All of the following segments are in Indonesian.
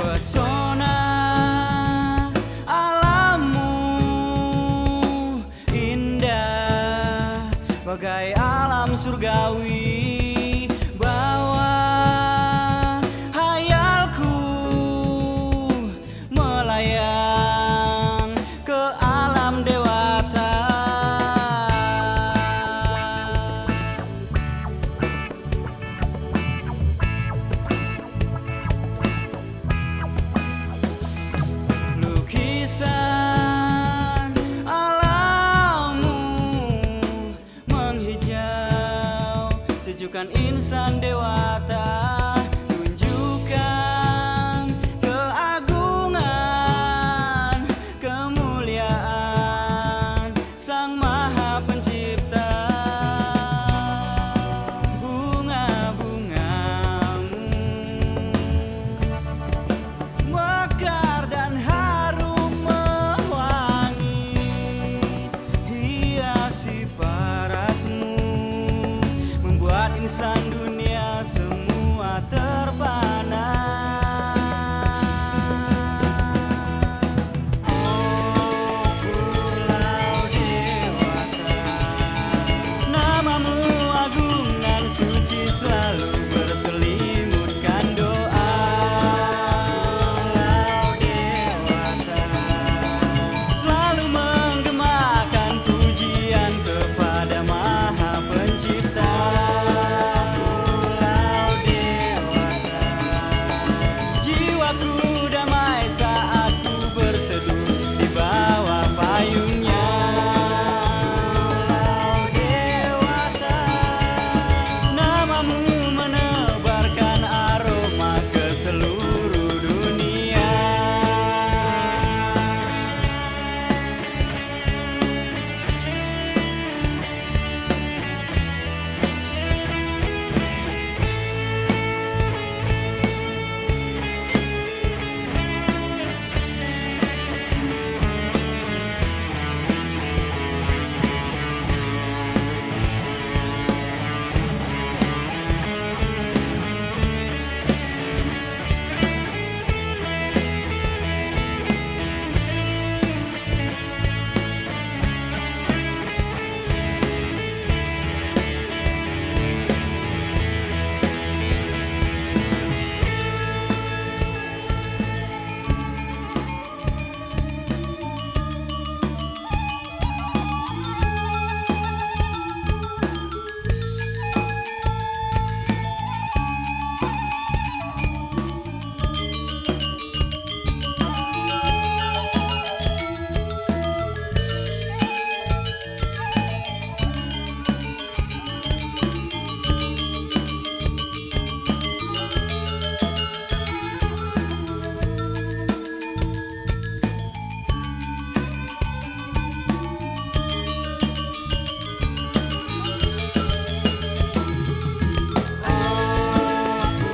Pesona alammu indah bagai alam surgawi, bawa hayalku melayang ke alam dewata. Lukisan alammu menghijau, sejukan insan dewata, tunjukkan keagungan, kemuliaan Sang Maha Pencipta. Bunga-bungamu mekar dan harum mewangi, hiasi parasmu, membuat insan dunia semua terpana. Oh pulau dewata, namamu agung dan suci, selalu berselimutkan doa. Pulau dewata, selalu menggemakan pujian kepada Maha Pencipta. Pulau dewata, jiwaku damai saat ku berteduh di bawah payungnya. Pulau dewata, namamu menebarkan aroma ke seluruh dunia.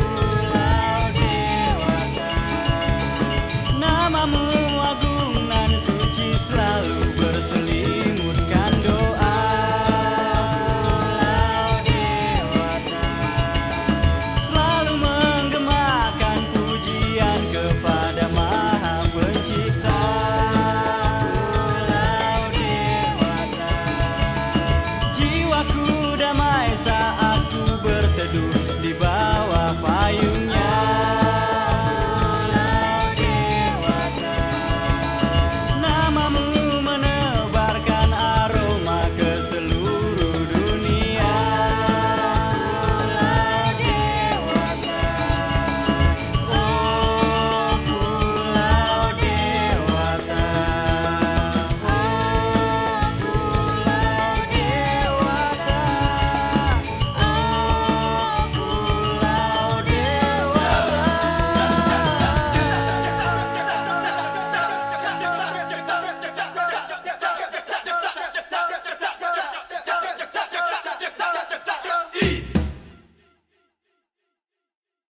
Pulau dewata, namamu agung dan suci, selalu